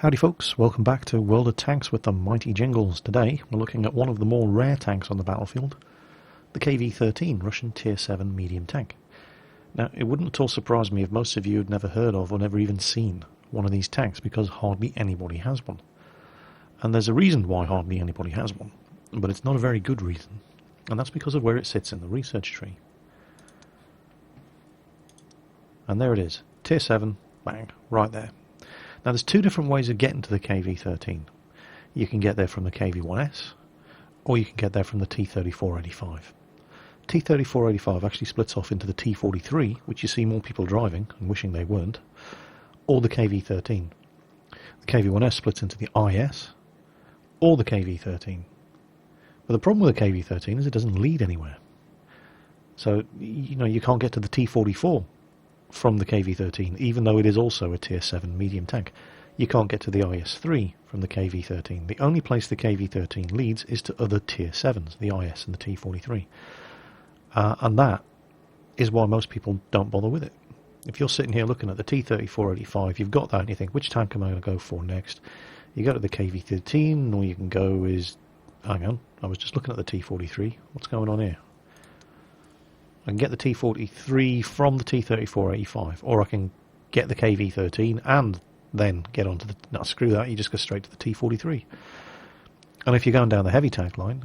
Howdy folks, welcome back to World of Tanks with the mighty Jingles. Today we're looking at one of the more rare tanks on the battlefield, the KV-13 Russian Tier 7 medium tank. Now it wouldn't at all surprise me if most of you had never heard of or never even seen one of these tanks, because hardly anybody has one. And there's a reason why hardly anybody has one, but it's not a very good reason, and that's because of where it sits in the research tree. And there it is, Tier 7, bang, right there. Now there's two different ways of getting to the KV-13. You can get there from the KV-1S, or you can get there from the T-3485. T-3485 actually splits off into the T-43, which you see more people driving and wishing they weren't, or the KV-13. The KV-1S splits into the IS, or the KV-13. But the problem with the KV-13 is it doesn't lead anywhere. So, you can't get to the T-44 from the KV-13, even though it is also a Tier 7 medium tank. You can't get to the IS-3 from the KV-13. The only place the KV-13 leads is to other Tier 7s, the IS and the T-43. And that is why most people don't bother with it. If you're sitting here looking at the T-3485, you've got that and you think, which tank am I going to go for next? You go to the KV-13, or you can go hang on, I was just looking at the T-43. What's going on here? I can get the T-43 from the T-3485, or I can get the KV-13 and then get onto the... No, screw that, you just go straight to the T-43. And if you're going down the heavy tank line...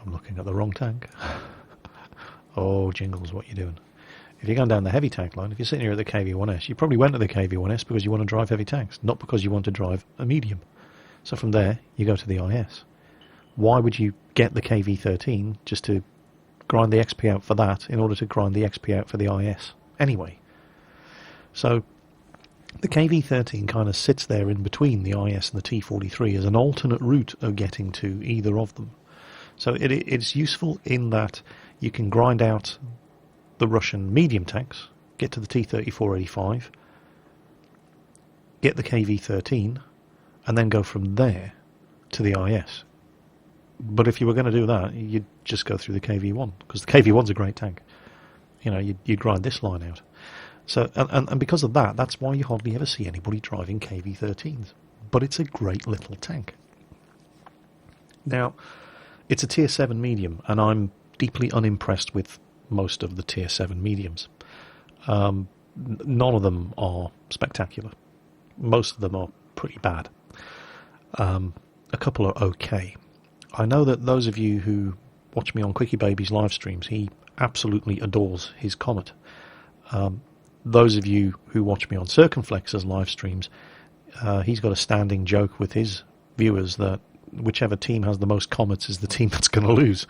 I'm looking at the wrong tank. Oh, Jingles, what you doing? If you're going down the heavy tank line, if you're sitting here at the KV-1S, you probably went to the KV-1S because you want to drive heavy tanks, not because you want to drive a medium. So from there, you go to the IS. Why would you get the KV-13 just to grind the XP out for that in order to grind the XP out for the IS anyway? So the KV-13 kind of sits there in between the IS and the T-43 as an alternate route of getting to either of them. So it's useful in that you can grind out the Russian medium tanks, get to the T-3485, get the KV-13, and then go from there to the IS. But if you were going to do that, you'd just go through the KV-1, because the KV-1's a great tank. You'd grind this line out. So, and because of that, that's why you hardly ever see anybody driving KV-13s. But it's a great little tank. Now, it's a Tier 7 medium, and I'm deeply unimpressed with most of the Tier 7 mediums. None of them are spectacular. Most of them are pretty bad. A couple are okay. I know that those of you who watch me on Quickie Baby's live streams, he absolutely adores his Comet. Those of you who watch me on Circumflex's live streams, he's got a standing joke with his viewers that whichever team has the most Comets is the team that's going to lose.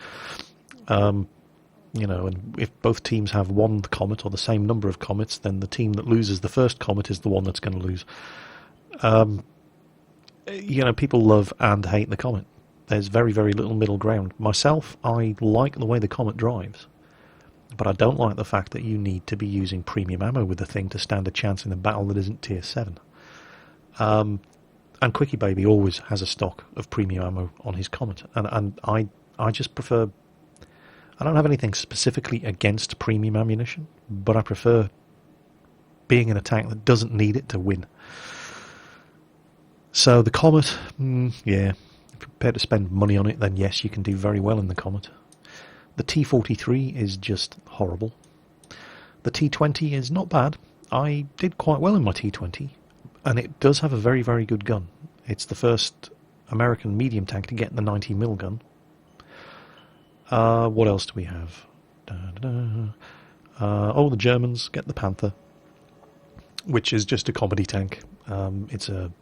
And if both teams have one Comet or the same number of Comets, then the team that loses the first Comet is the one that's going to lose. People love and hate the Comet. There's very, very little middle ground. Myself, I like the way the Comet drives, but I don't like the fact that you need to be using premium ammo with the thing to stand a chance in a battle that isn't Tier 7. And Quickie Baby always has a stock of premium ammo on his Comet, and I just prefer... I don't have anything specifically against premium ammunition, but I prefer being in a tank that doesn't need it to win. So the Comet, yeah... If you're prepared to spend money on it, then yes, you can do very well in the Comet. The T-43 is just horrible. The T-20 is not bad. I did quite well in my T-20, and it does have a very, very good gun. It's the first American medium tank to get the 90mm gun. What else do we have? The Germans get the Panther, which is just a comedy tank. It's a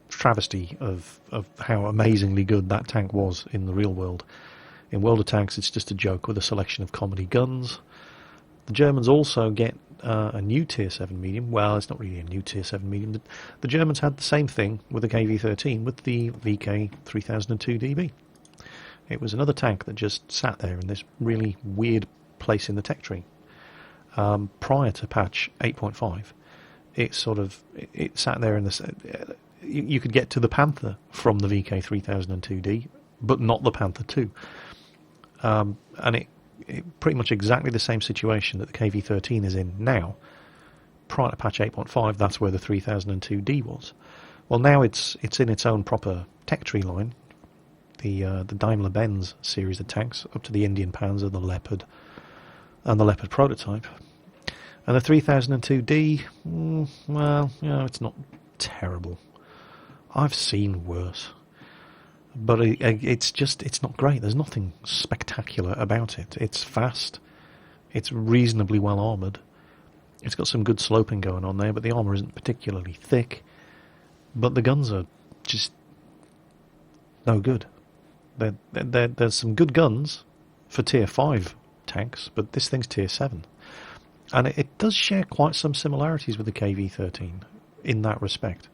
travesty of how amazingly good that tank was in the real world. In World of Tanks, it's just a joke with a selection of comedy guns. The Germans also get a new Tier 7 medium. Well, it's not really a new Tier 7 medium. The Germans had the same thing with the KV-13 with the VK-3002DB. It was another tank that just sat there in this really weird place in the tech tree. Prior to patch 8.5, it sat there in this... You could get to the Panther from the VK-3002D, but not the Panther 2. And it pretty much exactly the same situation that the KV-13 is in now, prior to patch 8.5, that's where the 3002D was. Well, now it's in its own proper tech tree line. The Daimler-Benz series of tanks, up to the Indian Panzer, the Leopard, and the Leopard prototype. And the 3002D, well, it's not terrible. I've seen worse. But it's not great. There's nothing spectacular about it. It's fast. It's reasonably well armoured. It's got some good sloping going on there, but the armour isn't particularly thick. But the guns are just no good. There's some good guns for Tier 5 tanks, but this thing's Tier 7. And it does share quite some similarities with the KV-13 in that respect.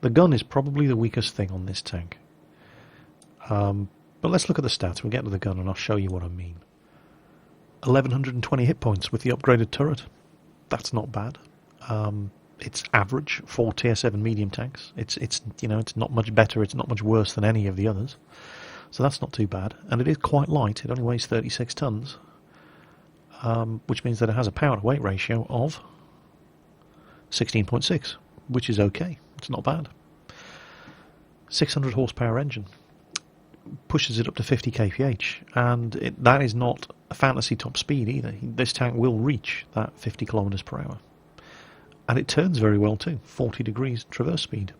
The gun is probably the weakest thing on this tank. But let's look at the stats. We'll get to the gun and I'll show you what I mean. 1120 hit points with the upgraded turret. That's not bad. It's average for Tier 7 medium tanks. It's not much better. It's not much worse than any of the others. So that's not too bad. And it is quite light. It only weighs 36 tons. Which means that it has a power to weight ratio of 16.6, which is okay. It's not bad. 600 horsepower engine. Pushes it up to 50 kph, and that is not a fantasy top speed either. This tank will reach that 50 kilometers per hour, and it turns very well too, 40 degrees traverse speed.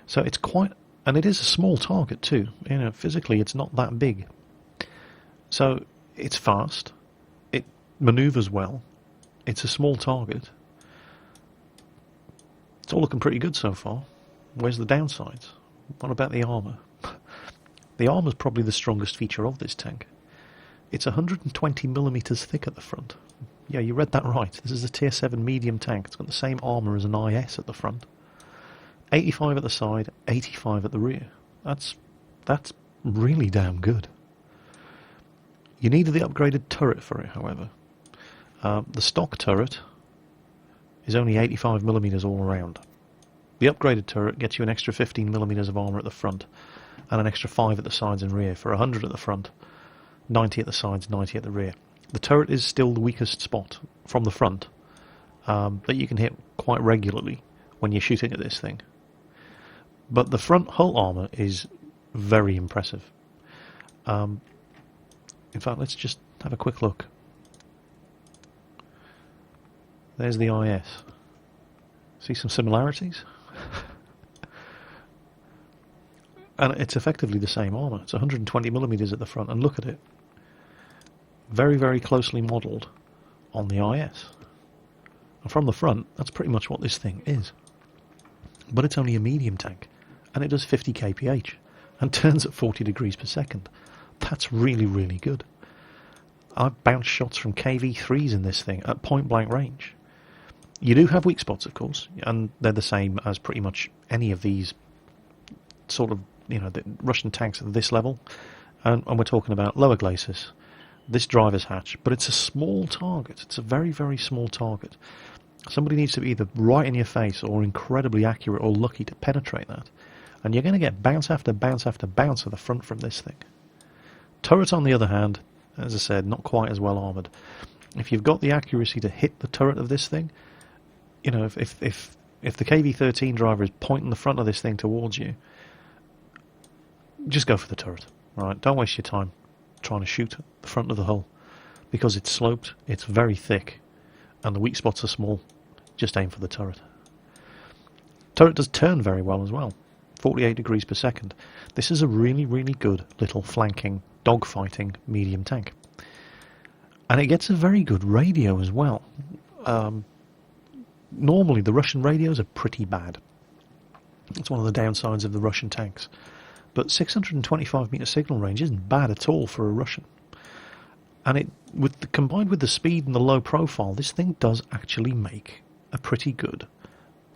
So it's quite, and it is a small target too. Physically it's not that big. So it's fast, it manoeuvres well, it's a small target. It's all looking pretty good so far. Where's the downsides? What about the armour? The armour is probably the strongest feature of this tank. It's 120 millimeters thick at the front. Yeah, you read that right. This is a Tier 7 medium tank. It's got the same armour as an IS at the front. 85 at the side, 85 at the rear. That's really damn good. You needed the upgraded turret for it, however. The stock turret is only 85 millimeters all around. The upgraded turret gets you an extra 15 millimeters of armour at the front, and an extra 5 at the sides and rear, for 100 at the front, 90 at the sides, 90 at the rear. The turret is still the weakest spot from the front, that you can hit quite regularly when you're shooting at this thing. But the front hull armour is very impressive. In fact, let's just have a quick look. There's the IS. See some similarities? And it's effectively the same armour. It's 120 millimeters at the front, and look at it. Very, very closely modelled on the IS. And from the front, that's pretty much what this thing is. But it's only a medium tank, and it does 50 kph, and turns at 40 degrees per second. That's really, really good. I've bounced shots from KV-3s in this thing at point-blank range. You do have weak spots, of course, and they're the same as pretty much any of these sort of, the Russian tanks at this level. And we're talking about lower glacis, this driver's hatch, but it's a small target. It's a very, very small target. Somebody needs to be either right in your face or incredibly accurate or lucky to penetrate that. And you're going to get bounce after bounce after bounce at the front from this thing. Turret, on the other hand, as I said, not quite as well armoured. If you've got the accuracy to hit the turret of this thing, if the KV-13 driver is pointing the front of this thing towards you, just go for the turret. Right? Don't waste your time trying to shoot the front of the hull, because it's sloped, it's very thick, and the weak spots are small. Just aim for the turret. Turret does turn very well as well, 48 degrees per second. This is a really, really good little flanking, dogfighting medium tank. And it gets a very good radio as well. Normally the Russian radios are pretty bad. It's one of the downsides of the Russian tanks. But 625 meter signal range isn't bad at all for a Russian. And combined with the speed and the low profile, this thing does actually make a pretty good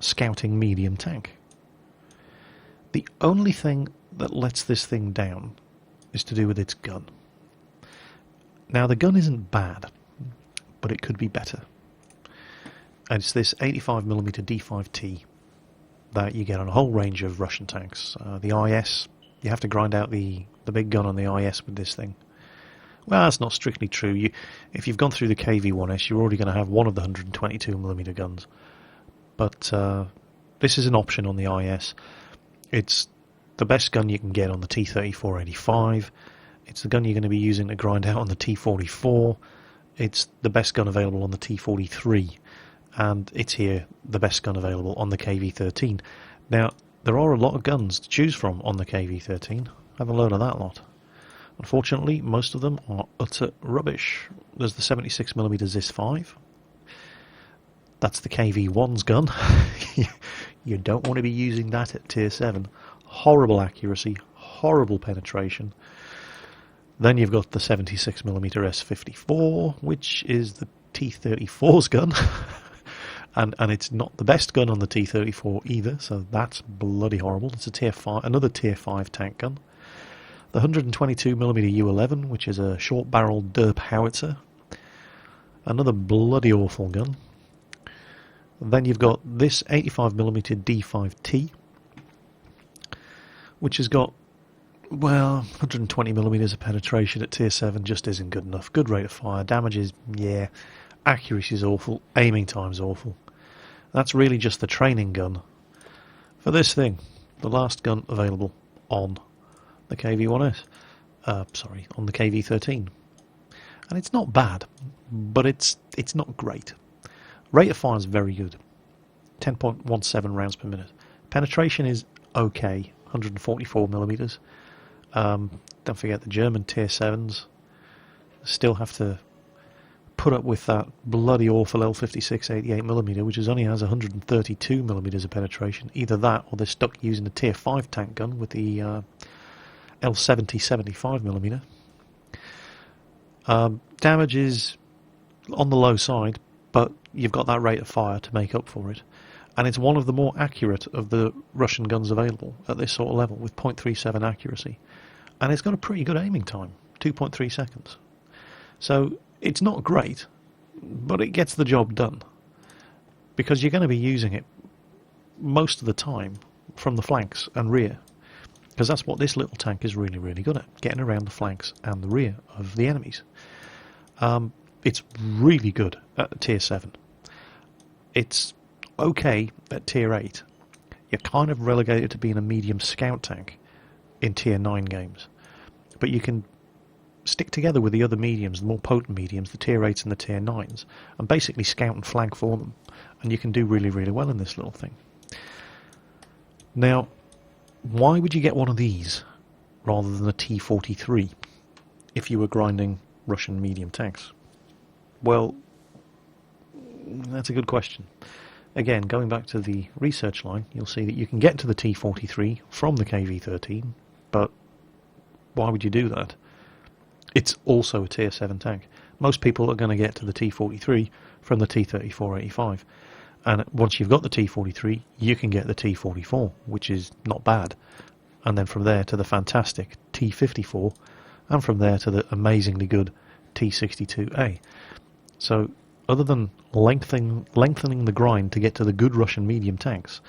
scouting medium tank. The only thing that lets this thing down is to do with its gun. Now, the gun isn't bad, but it could be better. And it's this 85mm D5T that you get on a whole range of Russian tanks. The IS, you have to grind out the big gun on the IS with this thing. Well, that's not strictly true. If you've gone through the KV-1S, you're already going to have one of the 122mm guns. but this is an option on the IS. It's the best gun you can get on the T-34-85. It's the gun you're going to be using to grind out on the T-44. It's the best gun available on the T-43, and it's here the best gun available on the KV-13. Now, there are a lot of guns to choose from on the KV-13. Have a load of that lot. Unfortunately, most of them are utter rubbish. There's the 76mm ZIS-5. That's the KV-1's gun. You don't want to be using that at Tier 7. Horrible accuracy, horrible penetration. Then you've got the 76mm S54, which is the T-34's gun. and it's not the best gun on the T-34 either, so that's bloody horrible. It's a Tier 5, another Tier 5 tank gun. The 122mm U-11, which is a short-barreled derp howitzer. Another bloody awful gun. Then you've got this 85mm D5T, which has got, well, 120mm of penetration at Tier 7 just isn't good enough. Good rate of fire, damage is, yeah, accuracy is awful, aiming time's awful. That's really just the training gun for this thing, the last gun available on the KV-1S, on the KV-13. And it's not bad, but it's not great. Rate of fire is very good, 10.17 rounds per minute. Penetration is okay, 144mm. Don't forget the German Tier 7s still have to put up with that bloody awful L56 88mm, which only has 132mm of penetration. Either that, or they're stuck using the Tier 5 tank gun with the L70 75mm. Damage is on the low side, but you've got that rate of fire to make up for it. And it's one of the more accurate of the Russian guns available at this sort of level, with 0.37 accuracy. And it's got a pretty good aiming time, 2.3 seconds. So it's not great, but it gets the job done. Because you're going to be using it most of the time from the flanks and rear. Because that's what this little tank is really, really good at, getting around the flanks and the rear of the enemies. It's really good at Tier 7. It's okay at Tier 8. You're kind of relegated to being a medium scout tank in Tier 9 games. But you can stick together with the other mediums, the more potent mediums, the Tier 8s and the Tier 9s, and basically scout and flank for them. And you can do really, really well in this little thing. Now, why would you get one of these rather than a T-43 if you were grinding Russian medium tanks? Well, that's a good question. Again, going back to the research line, you'll see that you can get to the T-43 from the KV-13, but why would you do that? It's also a Tier 7 tank. Most people are going to get to the T-43 from the T-34-85. And once you've got the T-43, you can get the T-44, which is not bad. And then from there to the fantastic T-54, and from there to the amazingly good T-62A. So, other than lengthening the grind to get to the good Russian medium tanks,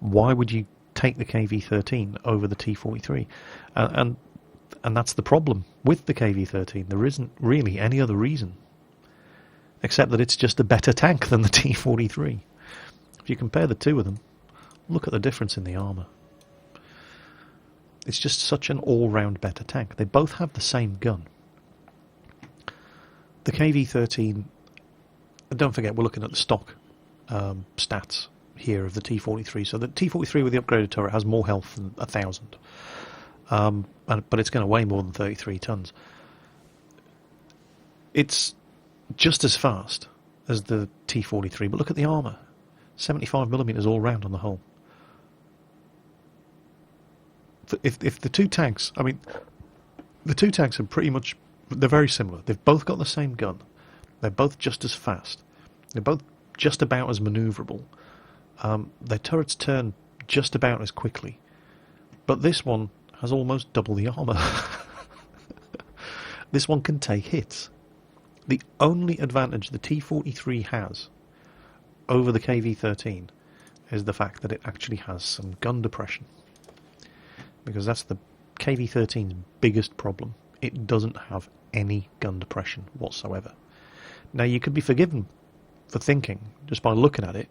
why would you take the KV-13 over the T-43? And that's the problem with the KV-13. There isn't really any other reason, except that it's just a better tank than the T-43. If you compare the two of them, look at the difference in the armour. It's just such an all-round better tank. They both have the same gun. The KV-13, don't forget we're looking at the stock stats here of the T-43. So the T-43 with the upgraded turret has more health than 1,000. But it's going to weigh more than 33 tons. It's just as fast as the T-43, but look at the armour. 75mm all round on the hull. If the two tanks, I mean, the two tanks are pretty much, they're very similar. They've both got the same gun. They're both just as fast. They're both just about as manoeuvrable. Their turrets turn just about as quickly. But this one has almost double the armour. This one can take hits. The only advantage the T-43 has over the KV-13 is the fact that it actually has some gun depression. Because that's the KV-13's biggest problem. It doesn't have any gun depression whatsoever. Now, you could be forgiven for thinking, just by looking at it,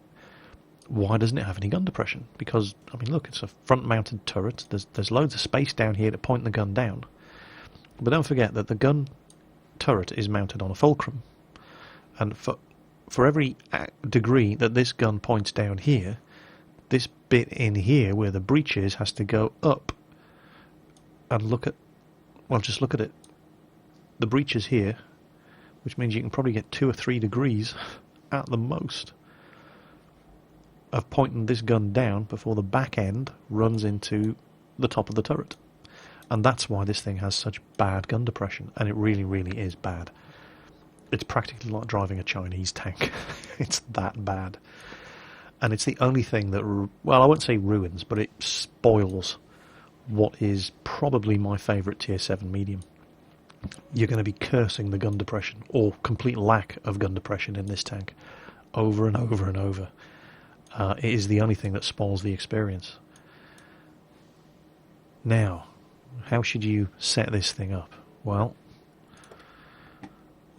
Why doesn't it have any gun depression? Because, I mean, look, it's a front-mounted turret. There's loads of space down here to point the gun down. But don't forget that the gun turret is mounted on a fulcrum. And for every degree that this gun points down here, this bit in here where the breech is has to go up. And look at, well, just look at it. The breech is here, which means you can probably get 2 or 3 degrees at the most of pointing this gun down before the back end runs into the top of the turret. And that's why this thing has such bad gun depression, and it really, really is bad. It's practically like driving a Chinese tank. It's that bad. And it's the only thing that, well, I won't say ruins, but it spoils what is probably my favourite tier 7 medium. You're going to be cursing the gun depression, or complete lack of gun depression in this tank, over and over and over. It is the only thing that spoils the experience. Now, how should you set this thing up? Well,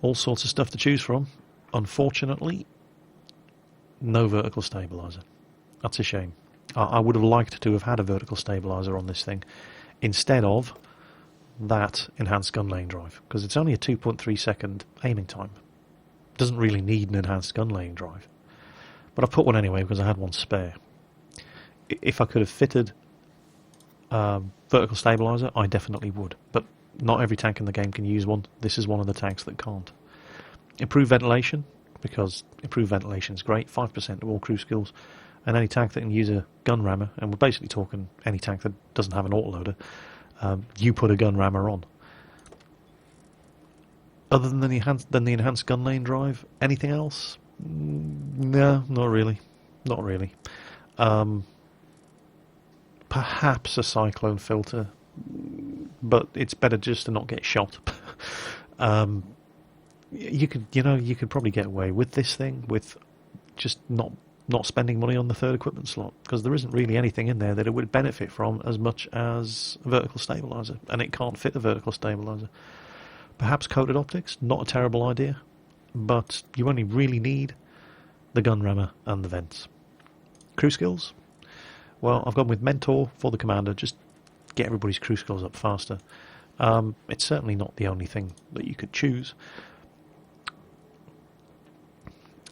all sorts of stuff to choose from. Unfortunately, no vertical stabilizer. That's a shame. I would have liked to have had a vertical stabilizer on this thing instead of that enhanced gun lane drive, because it's only a 2.3 second aiming time. Doesn't really need an enhanced gun lane drive. But I've put one anyway because I had one spare. If I could have fitted vertical stabilizer, I definitely would. But not every tank in the game can use one. This is one of the tanks that can't. Improved ventilation, because improved ventilation is great. 5% of all crew skills. And any tank that can use a gun rammer, and we're basically talking any tank that doesn't have an autoloader, you put a gun rammer on. Other than the enhanced gun lane drive, anything else? No, not really. Not really. Perhaps a cyclone filter, but it's better just to not get shot. You could probably get away with this thing with just not spending money on the third equipment slot, because there isn't really anything in there that it would benefit from as much as a vertical stabilizer, and it can't fit a vertical stabilizer. Perhaps coated optics, not a terrible idea, but you only really need the gun rammer and the vents. Crew skills? Well, I've gone with Mentor for the commander, just get everybody's crew skills up faster. It's certainly not the only thing that you could choose.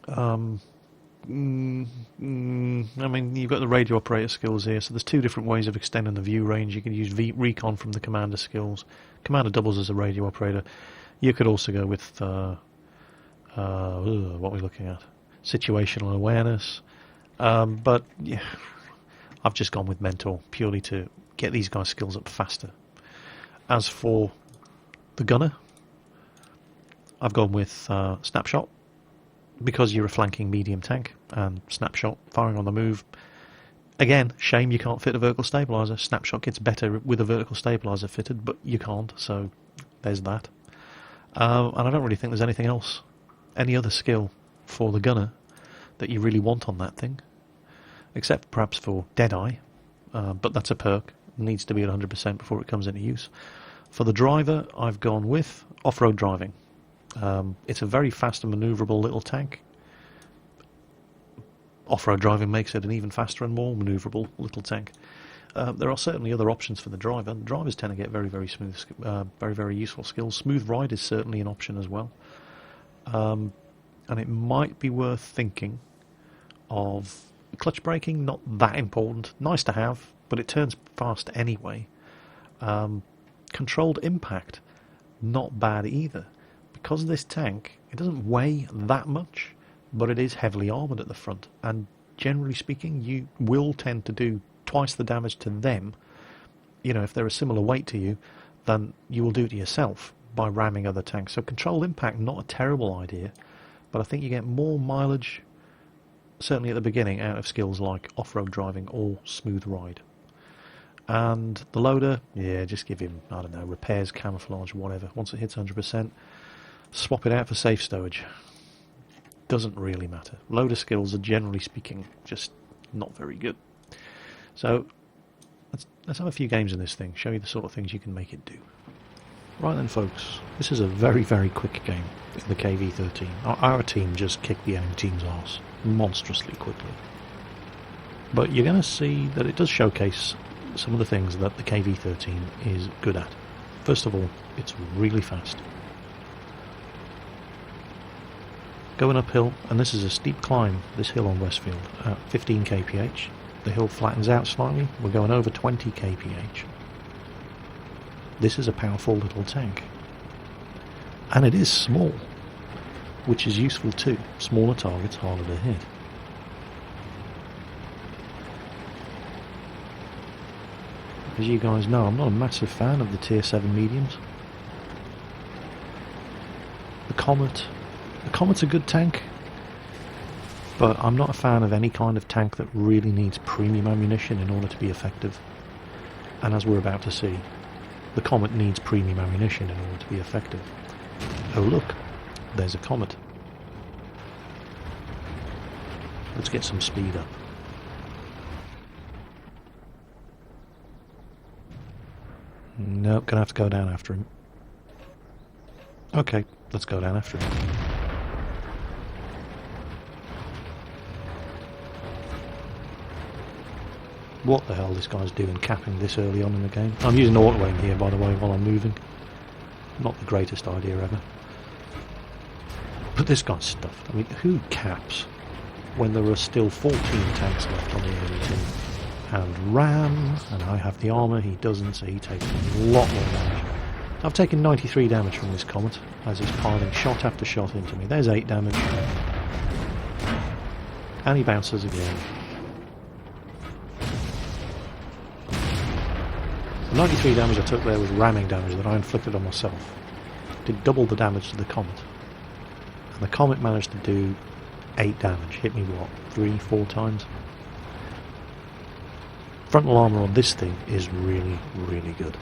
I mean, you've got the radio operator skills here, so there's 2 different ways of extending the view range. You can use recon from the commander skills. Commander doubles as a radio operator. You could also go with what are we looking at? Situational awareness. But yeah, I've just gone with Mentor purely to get these guys' skills up faster. As for the gunner, I've gone with Snapshot, because you're a flanking medium tank, and Snapshot, firing on the move. Again, shame you can't fit a vertical stabilizer. Snapshot gets better with a vertical stabilizer fitted, but you can't, so there's that. And I don't really think there's anything else, any other skill for the gunner that you really want on that thing, except perhaps for Deadeye, but that's a perk. It needs to be at 100% before it comes into use. For the driver, I've gone with off-road driving. It's a very fast and manoeuvrable little tank. Off-road driving makes it an even faster and more manoeuvrable little tank. There are certainly other options for the driver. Drivers tend to get very, very smooth, very, very useful skills. Smooth ride is certainly an option as well. And it might be worth thinking of clutch braking, not that important. Nice to have, but it turns fast anyway. Controlled impact, not bad either. Because of this tank, it doesn't weigh that much, but it is heavily armoured at the front, and generally speaking, you will tend to do twice the damage to them, if they're a similar weight to you, than you will do to yourself by ramming other tanks. So controlled impact, not a terrible idea, but I think you get more mileage, certainly at the beginning, out of skills like off-road driving or smooth ride. And the loader, yeah, just give him, I don't know, repairs, camouflage, whatever. Once it hits 100%, swap it out for safe stowage. Doesn't really matter. Loader skills are, generally speaking, just not very good. So let's have a few games in this thing, show you the sort of things you can make it do. Right then, folks, this is a very, very quick game in the KV-13. Our team just kicked the enemy team's arse monstrously quickly. But you're going to see that it does showcase some of the things that the KV-13 is good at. First of all, it's really fast. Going uphill, and this is a steep climb, this hill on Westfield, at 15 kph. The hill flattens out slightly, we're going over 20 kph. This is a powerful little tank. And it is small, which is useful too. Smaller targets, harder to hit. As you guys know, I'm not a massive fan of the tier 7 mediums. The Comet's a good tank, but I'm not a fan of any kind of tank that really needs premium ammunition in order to be effective. And as we're about to see, the Comet needs premium ammunition in order to be effective. Oh look, there's a Comet. Let's get some speed up. Nope, gonna have to go down after him. Okay, let's go down after him. What the hell this guy's doing capping this early on in the game? I'm using auto aim here, by the way, while I'm moving. Not the greatest idea ever. But this guy's stuffed. I mean, who caps when there are still 14 tanks left on the enemy team? And RAM, and I have the armour, he doesn't, so he takes a lot more damage. I've taken 93 damage from this Comet, as he's piling shot after shot into me. There's 8 damage. And he bounces again. The 93 damage I took there was ramming damage that I inflicted on myself. Did double the damage to the Comet. And the Comet managed to do 8 damage. Hit me, what, 3-4 times? Frontal armour on this thing is really, really good.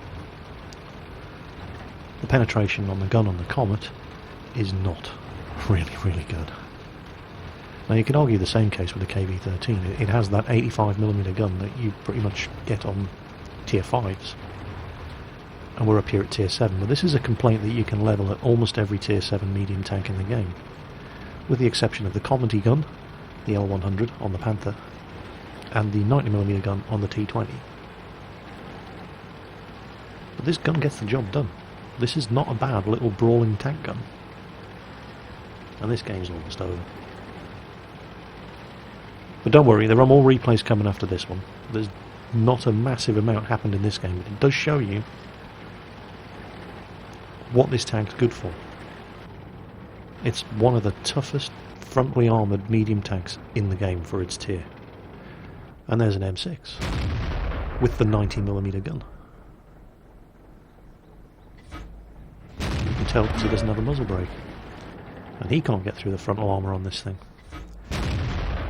The penetration on the gun on the Comet is not really, really good. Now you can argue the same case with the KV-13. It has that 85mm gun that you pretty much get on tier 5s. And we're up here at tier 7, but this is a complaint that you can level at almost every tier 7 medium tank in the game. With the exception of the Comedy gun, the L100 on the Panther, and the 90mm gun on the T20. But this gun gets the job done. This is not a bad little brawling tank gun. And this game's almost over. But don't worry, there are more replays coming after this one. There's not a massive amount happened in this game, but it does show you what this tank's good for. It's one of the toughest frontally armoured medium tanks in the game for its tier. And there's an M6 with the 90mm gun. You can tell because he doesn't have a muzzle brake. And he can't get through the frontal armour on this thing.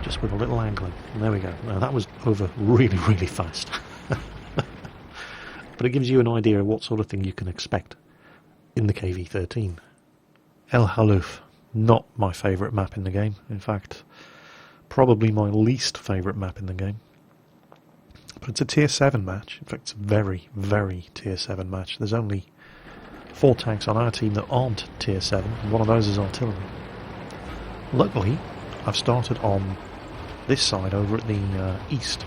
Just with a little angling. And there we go. Now that was over really, really fast. But it gives you an idea of what sort of thing you can expect in the KV-13. El Haluf, not my favourite map in the game. In fact, probably my least favourite map in the game. But it's a tier 7 match. In fact, it's a very, very tier 7 match. There's only 4 tanks on our team that aren't tier 7, and one of those is artillery. Luckily, I've started on this side over at the east,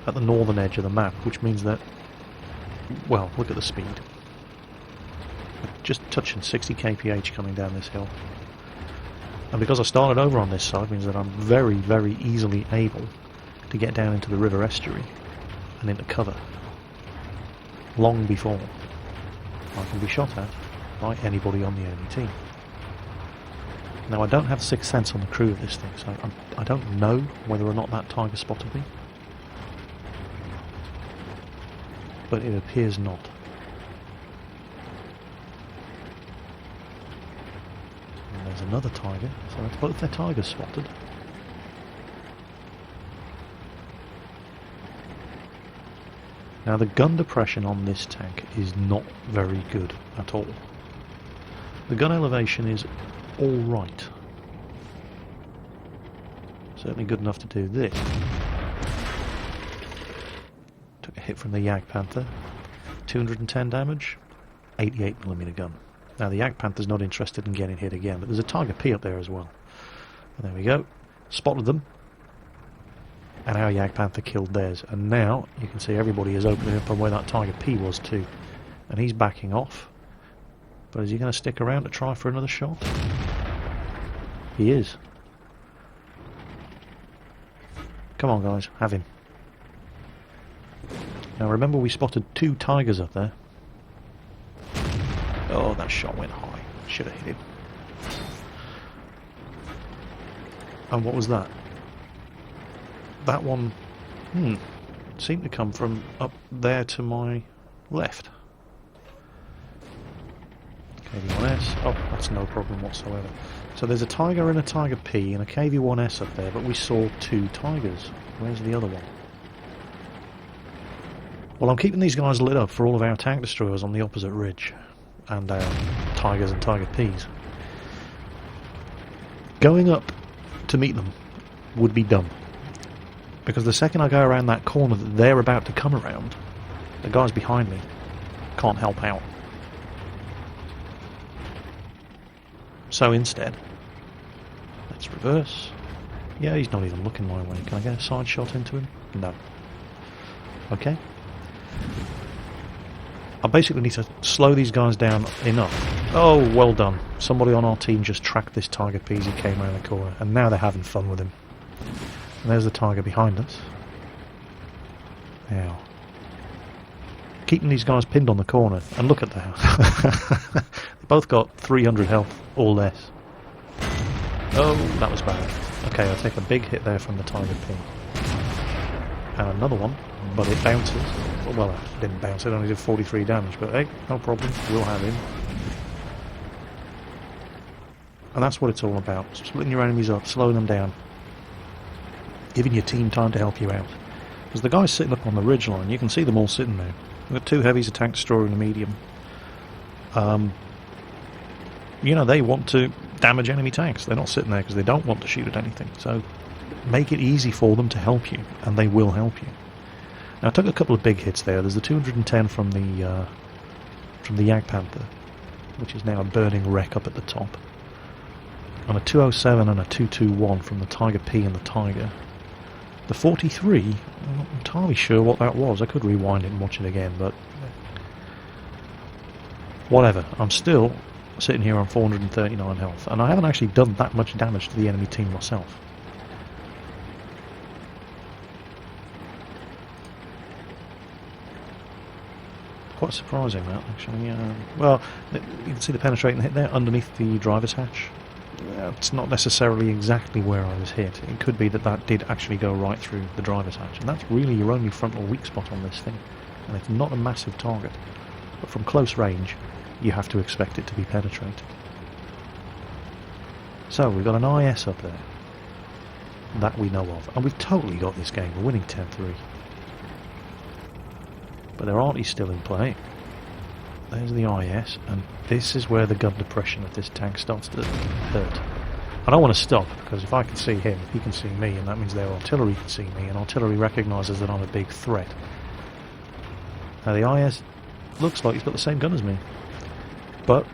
at the northern edge of the map, which means that, well, look at the speed. Just touching 60 kph coming down this hill. And because I started over on this side means that I'm very, very easily able to get down into the river estuary and into cover long before I can be shot at by anybody on the enemy team. Now I don't have sixth sense on the crew of this thing, so I don't know whether or not that tiger spotted me, but it appears not. And there's another tiger, so it's both their tigers spotted. Now the gun depression on this tank is not very good at all. The gun elevation is alright. Certainly good enough to do this. Took a hit from the Yak Panther. 210 damage, 88mm gun. Now the Yak Panther's not interested in getting hit again, but there's a Tiger P up there as well. And there we go. Spotted them. and our Jagdpanther killed theirs. And now you can see everybody is opening up on where that Tiger P was too. And he's backing off. But is he going to stick around to try for another shot? He is. Come on guys, have him. Now remember we spotted 2 Tigers up there. Oh, that shot went high. Should have hit him. And what was that? That one seemed to come from up there to my left. KV-1S. Oh, that's no problem whatsoever. So there's a Tiger and a Tiger P and a KV-1S up there, but we saw 2 Tigers. Where's the other one? Well, I'm keeping these guys lit up for all of our tank destroyers on the opposite ridge. And our Tigers and Tiger Ps. Going up to meet them would be dumb. Because the second I go around that corner that they're about to come around, the guys behind me can't help out. So instead, let's reverse. Yeah, he's not even looking my way. Can I get a side shot into him? No. Okay. I basically need to slow these guys down enough. Oh, well done. Somebody on our team just tracked this Tiger P as he came around the corner, and now they're having fun with him. And there's the Tiger behind us. Now, keeping these guys pinned on the corner, and look at that. They both got 300 health, or less. Oh, that was bad. Okay, I'll take a big hit there from the Tiger P. And another one, but it bounces. Well, it didn't bounce, it only did 43 damage, but hey, no problem, we'll have him. And that's what it's all about, splitting your enemies up, slowing them down, giving your team time to help you out. Because the guys sitting up on the ridge line, you can see them all sitting there. We've got 2 heavies, a tank destroyer and a medium. You know, they want to damage enemy tanks. They're not sitting there because they don't want to shoot at anything. So make it easy for them to help you, and they will help you. Now I took a couple of big hits there. There's the 210 from the Jagdpanther, which is now a burning wreck up at the top, and a 207 and a 221 from the Tiger P and the Tiger. The 43, I'm not entirely sure what that was. I could rewind it and watch it again, but whatever. I'm still sitting here on 439 health, and I haven't actually done that much damage to the enemy team myself. Quite surprising that, actually. Well, you can see the penetrating hit there underneath the driver's hatch. It's not necessarily exactly where I was hit. It could be that that did actually go right through the driver's hatch, and that's really your only frontal weak spot on this thing. And it's not a massive target, but from close range you have to expect it to be penetrated. So we've got an IS up there that we know of, and we've totally got this game. We're winning 10-3. But their artillery's still in play. There's the IS, and this is where the gun depression of this tank starts to hurt. I don't want to stop, because if I can see him, he can see me, and that means their artillery can see me, and artillery recognises that I'm a big threat. Now the IS looks like he's got the same gun as me, but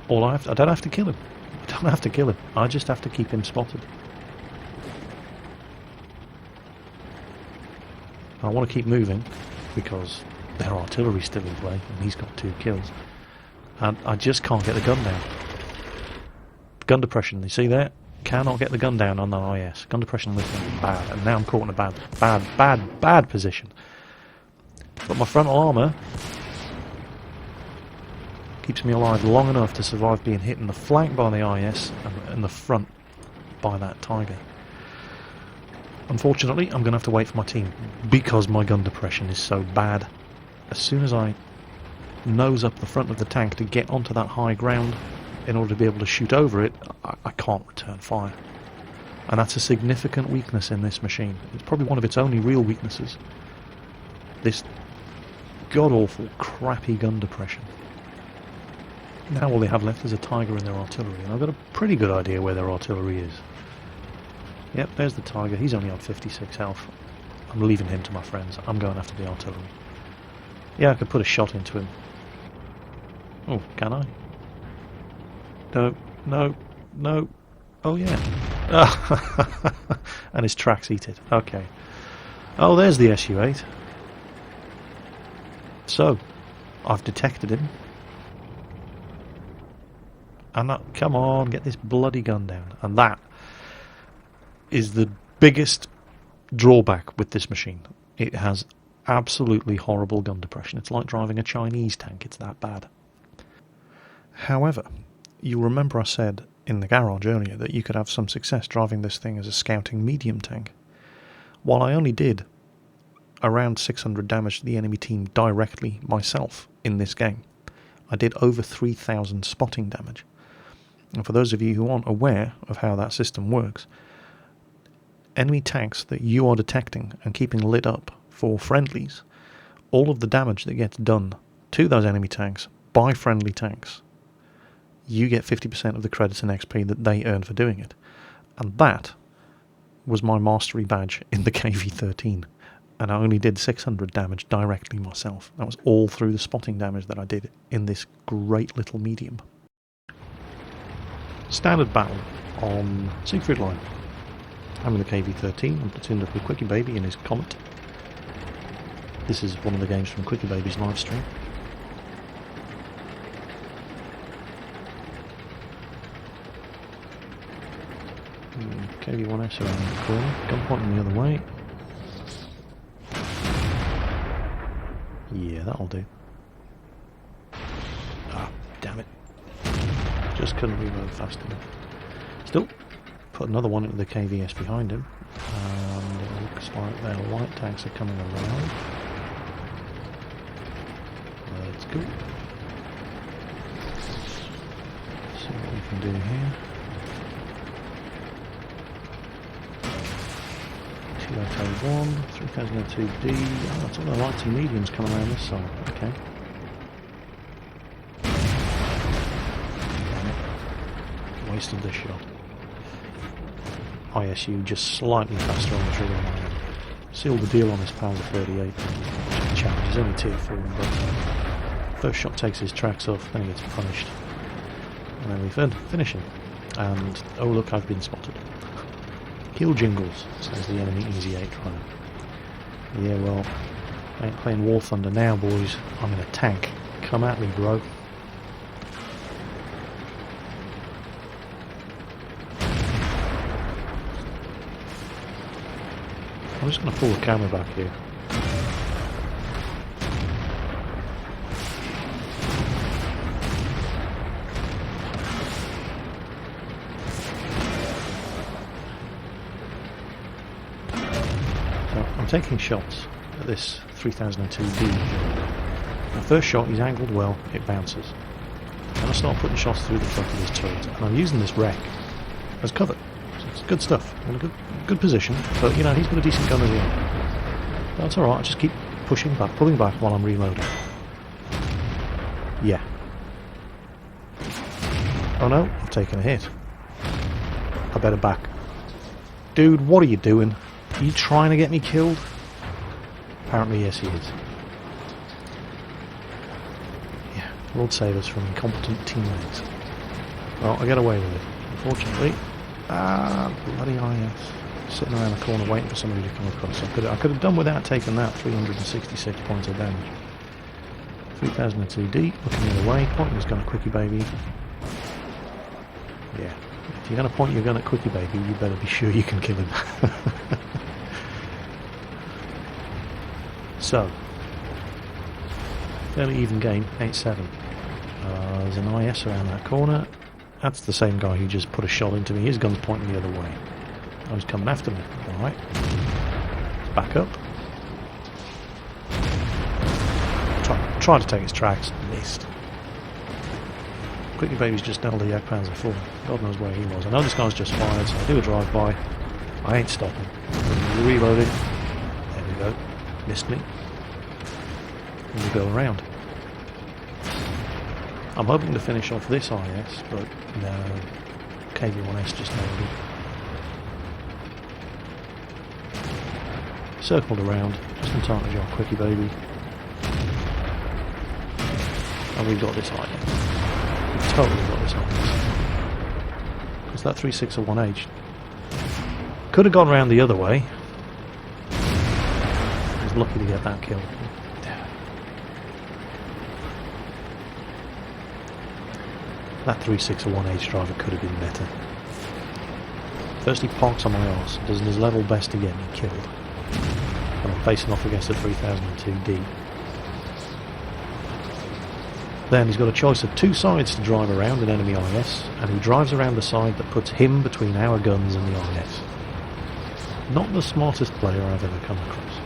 I don't have to kill him. I don't have to kill him. I just have to keep him spotted. I want to keep moving, because their artillery's still in play, and he's got 2 kills. And I just can't get the gun down. Gun depression, you see there? Cannot get the gun down on the IS. Gun depression on this thing is bad, and now I'm caught in a bad position. But my frontal armour keeps me alive long enough to survive being hit in the flank by the IS and in the front by that Tiger. Unfortunately, I'm going to have to wait for my team, because my gun depression is so bad. As soon as I nose up the front of the tank to get onto that high ground in order to be able to shoot over it, I can't return fire. And that's a significant weakness in this machine. It's probably one of its only real weaknesses. This god-awful, crappy gun depression. Now all they have left is a Tiger and their artillery, and I've got a pretty good idea where their artillery is. Yep, there's the Tiger. He's only on 56 health. I'm leaving him to my friends. I'm going after the artillery. Yeah, I could put a shot into him. Oh, can I? No. Oh, yeah. And his tracks eat it. Okay. Oh, there's the SU-8. So, I've detected him. And come on, get this bloody gun down. And that is the biggest drawback with this machine. It has absolutely horrible gun depression. It's like driving a Chinese tank. It's that bad. However, you remember I said in the garage earlier that you could have some success driving this thing as a scouting medium tank. While I only did around 600 damage to the enemy team directly myself in this game, I did over 3,000 spotting damage. And for those of you who aren't aware of how that system works, enemy tanks that you are detecting and keeping lit up for friendlies, all of the damage that gets done to those enemy tanks by friendly tanks, you get 50% of the credits and XP that they earn for doing it. And that was my mastery badge in the KV-13. And I only did 600 damage directly myself. That was all through the spotting damage that I did in this great little medium. Standard battle on Siegfried Line. I'm in the KV-13. I'm platooned up with Quickie Baby in his Comet. This is one of the games from Quickie Baby's live stream. KV-1S around the corner. Gun pointing the other way. Yeah, that'll do. Ah, damn it. Just couldn't reload fast enough. Still, put another one into the KVS behind him. And it looks like their light tanks are coming around. Let's go. See what we can do here. 201, 3002D. Oh, that's all the lights and mediums coming around this side. Okay. Wasted this shot. ISU just slightly faster on the trigger than I am. Sealed the deal on this Panzer 38. Challenge is only tier 4, but first shot takes his tracks off, then he gets punished. And then we finish him. And oh look, I've been spotted. Kill Jingles, says the enemy Easy 8 runner. Yeah, well, I ain't playing War Thunder now, boys. I'm in a tank. Come at me, bro. I'm just going to pull the camera back here. I'm taking shots at this 3002D. The first shot, he's angled well, it bounces. And I start putting shots through the front of his turret. And I'm using this wreck as cover. So it's good stuff. I'm in a good position, but you know, he's got a decent gun as well. That's alright, I just keep pushing back, pulling back while I'm reloading. Yeah. Oh no, I've taken a hit. I better back. Dude, what are you doing? Are you trying to get me killed? Apparently, yes, he is. Yeah, Lord save us from incompetent teammates. Well, I get away with it, unfortunately. Bloody IS. Sitting around the corner waiting for somebody to come across. I could have done without taking that 366 points of damage. 3002D, looking the other way, pointing his gun at Quickie Baby. Yeah, if you're going to point your gun at Quickie Baby, you better be sure you can kill him. So, fairly even game, 8-7. There's an IS around that corner. That's the same guy who just put a shot into me. His gun's pointing the other way. I was coming after me. Alright. Back up. Tried to take his tracks. Missed. Quickie Baby's just nailed the Panzer IV. God knows where he was. I know this guy's just fired, so I do a drive-by. I ain't stopping. Reloading. There we go. Missed me. And we'll go around. I'm hoping to finish off this IS, but no. KV-1S just nailed it. Circled around, just in time to join Quickie Baby. And we've got this IS. We've totally got this IS. Because that 361H could have gone around the other way. lucky to get that kill. That 361H driver could have been better. First he parks on my arse, does his level best to get me killed. And I'm facing off against a 3002D. Then he's got a choice of two sides to drive around an enemy IS, and he drives around the side that puts him between our guns and the IS. Not the smartest player I've ever come across.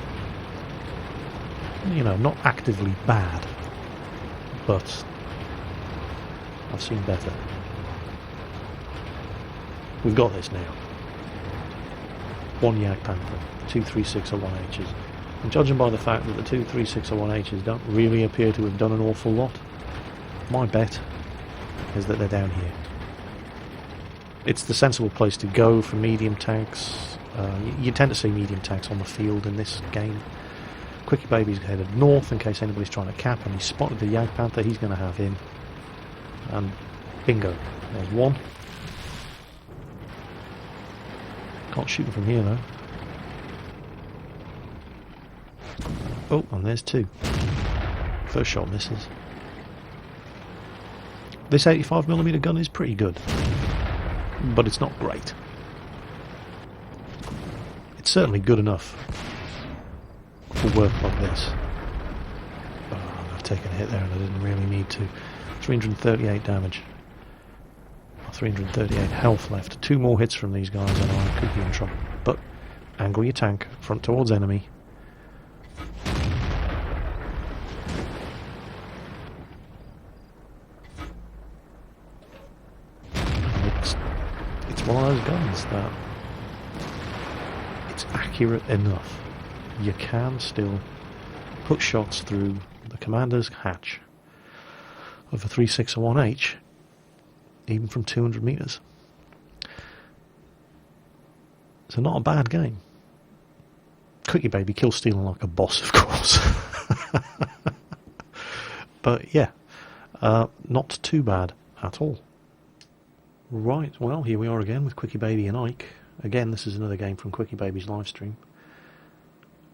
You know, not actively bad, but I've seen better. We've got this now. One Yak Panther, two 361Hs, and judging by the fact that the two 361Hs don't really appear to have done an awful lot, my bet is that they're down here. It's the sensible place to go for medium tanks. You tend to see medium tanks on the field in this game. Quickie Baby's headed north in case anybody's trying to cap, and he's spotted the Yak Panther. He's going to have him. And bingo, there's one. Can't shoot him from here though. Oh, and there's two. First shot misses. This 85mm gun is pretty good, but it's not great. It's certainly good enough for work like this. Oh, I've taken a hit there and I didn't really need to. 338 damage. 338 health left. Two more hits from these guys and I could be in trouble. But angle your tank, front towards enemy. It's one of those guns that it's accurate enough. You can still put shots through the commander's hatch of a 361H even from 200 meters. So not a bad game. Quickie Baby kill stealing like a boss, of course. But yeah, not too bad at all. Right, well, here we are again with Quickie Baby and Ike. Again, this is another game from Quickie Baby's live stream.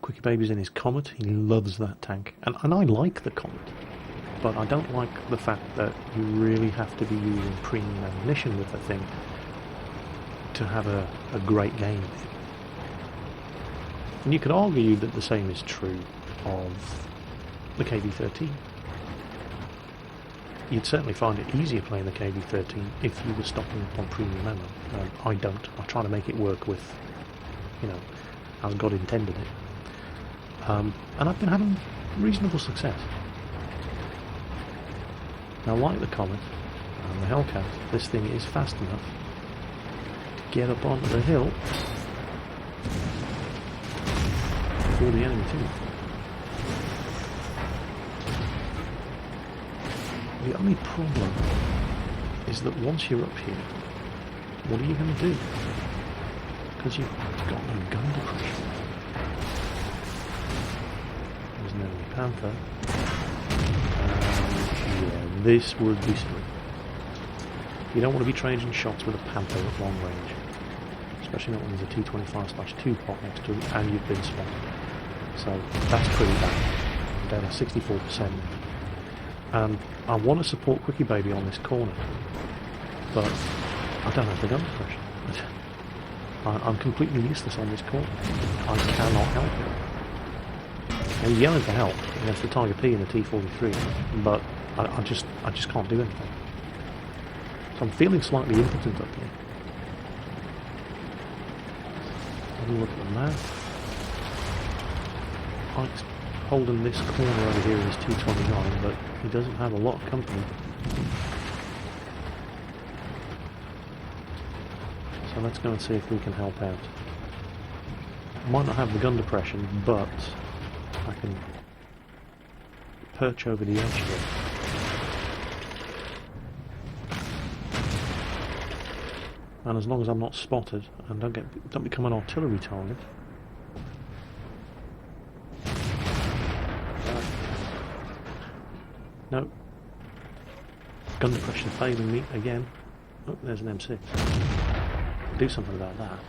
Quickie Baby's in his Comet. He loves that tank. And I like the Comet. But I don't like the fact that you really have to be using premium ammunition with the thing to have a great game. And you could argue that the same is true of the KV-13. You'd certainly find it easier playing the KV-13 if you were stocking on premium ammo. I don't. I try to make it work with, you know, as God intended it. And I've been having reasonable success. Now, like the Comet and the Hellcat, this thing is fast enough to get up onto the hill before the enemy team. The only problem is that once you're up here, what are you going to do? Because you've got no gun depression. There's an enemy Panther. Yeah, this would be silly. You don't want to be trading shots with a Panther at long range. Especially not when there's a 225/2 pot next to it and you've been spotted. So that's pretty bad. I'm down to 64%. And I want to support Quickie Baby on this corner, but I don't have the gun depression. I'm completely useless on this corner. I cannot help it. He's yelling for help against the Tiger P and the T-43, but I just can't do anything. So I'm feeling slightly impotent up here. Have a look at the map. Ike's holding this corner over here in his 229, but he doesn't have a lot of company. So let's go and see if we can help out. I might not have the gun depression, but I can perch over the edge here. And as long as I'm not spotted and don't become an artillery target. No. Gun depression failing me again. Oh, there's an M6. Do something about that.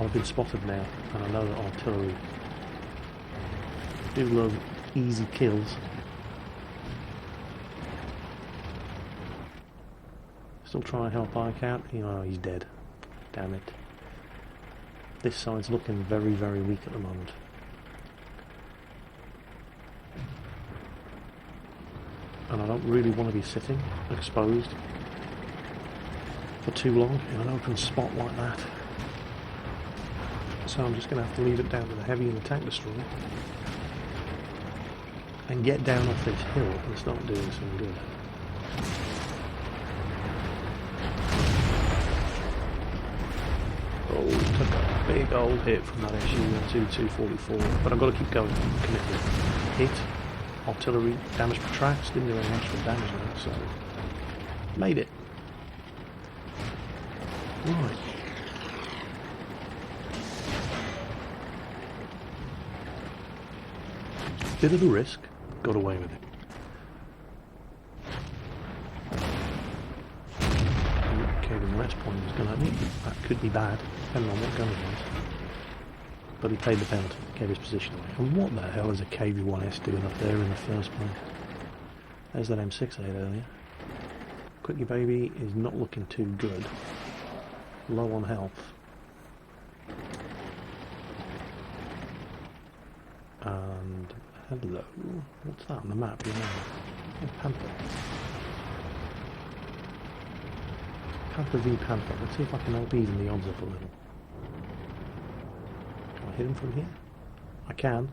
I've been spotted now, and I know that artillery do love easy kills. Still trying to help Ike out. Oh, he's dead. Damn it. This side's looking very, very weak at the moment. And I don't really want to be sitting exposed for too long in an open spot like that. So I'm just going to have to leave it down to the heavy and the tank destroyer and get down off this hill and start doing some good. Oh, took a big old hit from that SU-244, but I've got to keep going, committed. Hit, artillery, damage per tracks, didn't do any actual damage now, so made it. Right. Bit of a risk, got away with it. Okay, the next point was going to hit. That could be bad, depending on what gun it was. But he paid the penalty, gave his position away. And what the hell is a KV-1S doing up there in the first place? There's that M6 I had earlier. Quickie Baby is not looking too good. Low on health. And hello. What's that on the map? You know? Oh, Panther. Panther v Panther. Let's see if I can help even the odds up a little. Can I hit him from here? I can.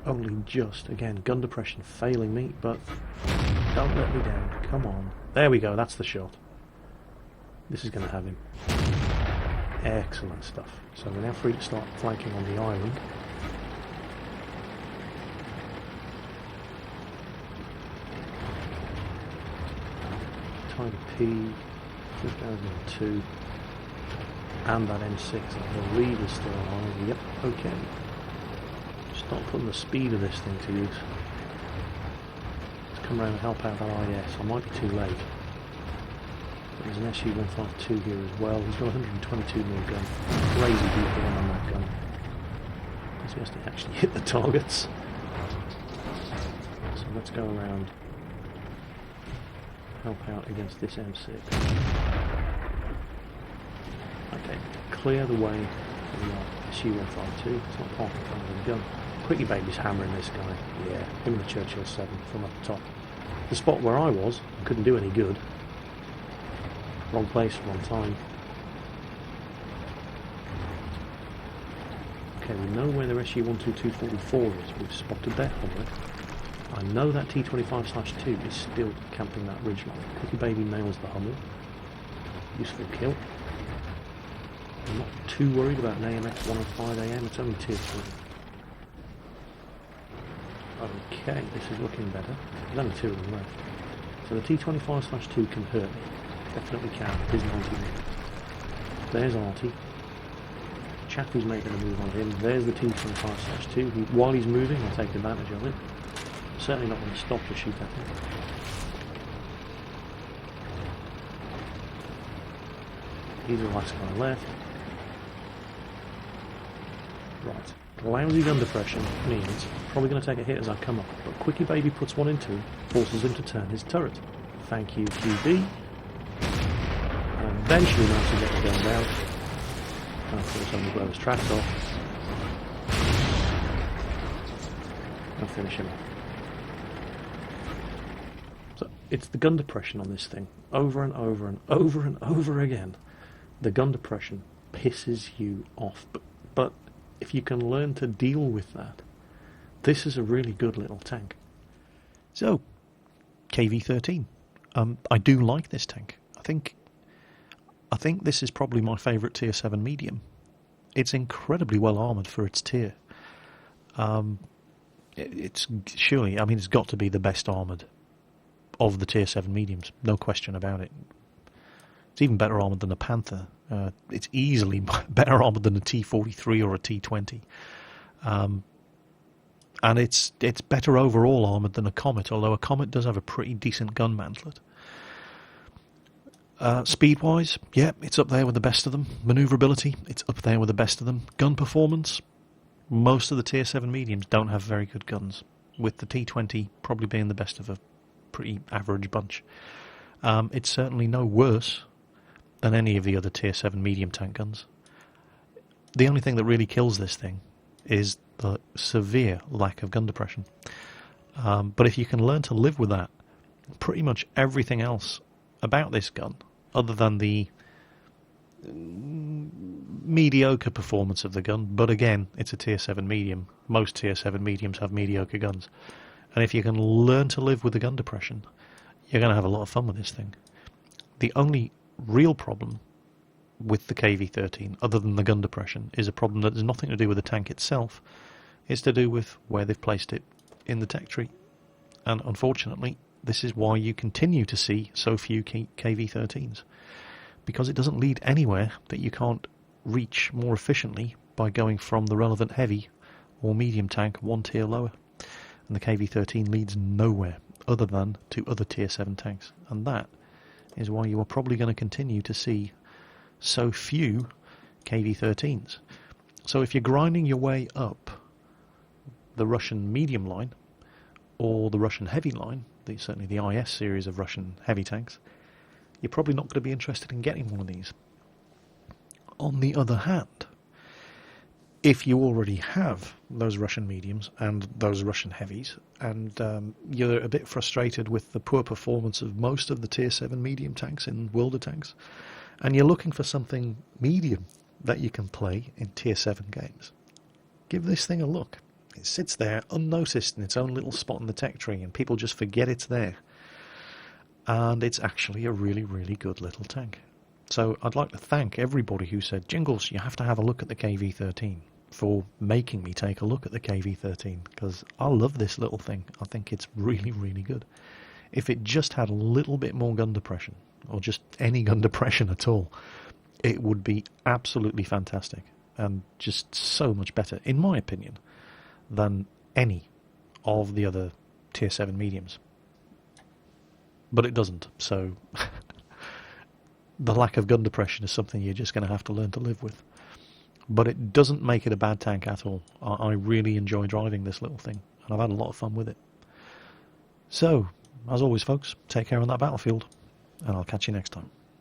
Only just. Again, gun depression failing me, but don't let me down. Come on. There we go, that's the shot. This is going to have him. Excellent stuff. So we're now free to start flanking on the island. Tiger P, 2002, and that M6 I believe is still on. Yep, okay. Start putting the speed of this thing to use. Let's come around and help out that IS. I might be too late. There's an SU-152 here as well. He's got a 122mm gun. Crazy DPM on that gun. He has to actually hit the targets. So let's go around. Help out against this M6. Okay, clear the way for the SU-152. It's not parked in front of the gun. Quickie Baby's hammering this guy. Yeah, him and the Churchill 7 from up the top. The spot where I was, I couldn't do any good. Wrong place, wrong time. Okay, we know where the SU-12244 is. We've spotted their hover. I know that T-25/2 is still camping that ridgeline. Quickie Baby nails the Hummer. Useful kill. I'm not too worried about an AMX 105AM, it's only tier 3. Okay, this is looking better. There's only 2 of them left. So the T-25/2 can hurt me. Definitely can. It is 90 meters. There's Artie. Chappie's making a move on him. There's the T-25/2. While he's moving, I'll take advantage of it. Certainly not going to stop to shoot at him. He's the last guy left. Right. Lousy gun depression means probably going to take a hit as I come up, but Quickie Baby puts one into him, forces him to turn his turret. Thank you, QB. And eventually managed to get the gun down. And of course only blow his tracks off. And finish him off. So it's the gun depression on this thing. Over and over and over and over again. The gun depression pisses you off. But if you can learn to deal with that, this is a really good little tank. So, KV-13. I do like this tank. I think this is probably my favourite tier 7 medium. It's incredibly well armoured for its tier. It's surely, I mean, it's got to be the best armoured of the tier 7 mediums, no question about it. It's even better armoured than the Panther. It's easily better armoured than a T-43 or a T-20. And it's better overall armoured than a Comet, although a Comet does have a pretty decent gun mantlet. Speed-wise, yeah, it's up there with the best of them. Manoeuvrability, it's up there with the best of them. Gun performance, most of the Tier 7 mediums don't have very good guns, with the T20 probably being the best of a pretty average bunch. It's certainly no worse than any of the other Tier 7 medium tank guns. The only thing that really kills this thing is the severe lack of gun depression. But if you can learn to live with that, pretty much everything else about this gun, other than the mediocre performance of the gun, but again, it's a Tier 7 medium. Most Tier 7 mediums have mediocre guns. And if you can learn to live with the gun depression, you're going to have a lot of fun with this thing. The only real problem with the KV-13, other than the gun depression, is a problem that has nothing to do with the tank itself. It's to do with where they've placed it in the tech tree. And unfortunately, this is why you continue to see so few KV-13s. Because it doesn't lead anywhere that you can't reach more efficiently by going from the relevant heavy or medium tank one tier lower. And the KV-13 leads nowhere other than to other Tier 7 tanks. And that is why you are probably going to continue to see so few KV-13s. So if you're grinding your way up the Russian medium line or the Russian heavy line, certainly the IS series of Russian heavy tanks, you're probably not going to be interested in getting one of these. On the other hand, if you already have those Russian mediums and those Russian heavies, and you're a bit frustrated with the poor performance of most of the Tier 7 medium tanks in World of Tanks, and you're looking for something medium that you can play in Tier 7 games, give this thing a look. It sits there unnoticed in its own little spot in the tech tree, and people just forget it's there. And it's actually a really, really good little tank. So I'd like to thank everybody who said, Jingles, you have to have a look at the KV-13, for making me take a look at the KV-13, because I love this little thing. I think it's really, really good. If it just had a little bit more gun depression, or just any gun depression at all, it would be absolutely fantastic, and just so much better, in my opinion, than any of the other Tier 7 mediums. But it doesn't, so the lack of gun depression is something you're just going to have to learn to live with. But it doesn't make it a bad tank at all. I really enjoy driving this little thing, and I've had a lot of fun with it. So, as always folks, take care on that battlefield, and I'll catch you next time.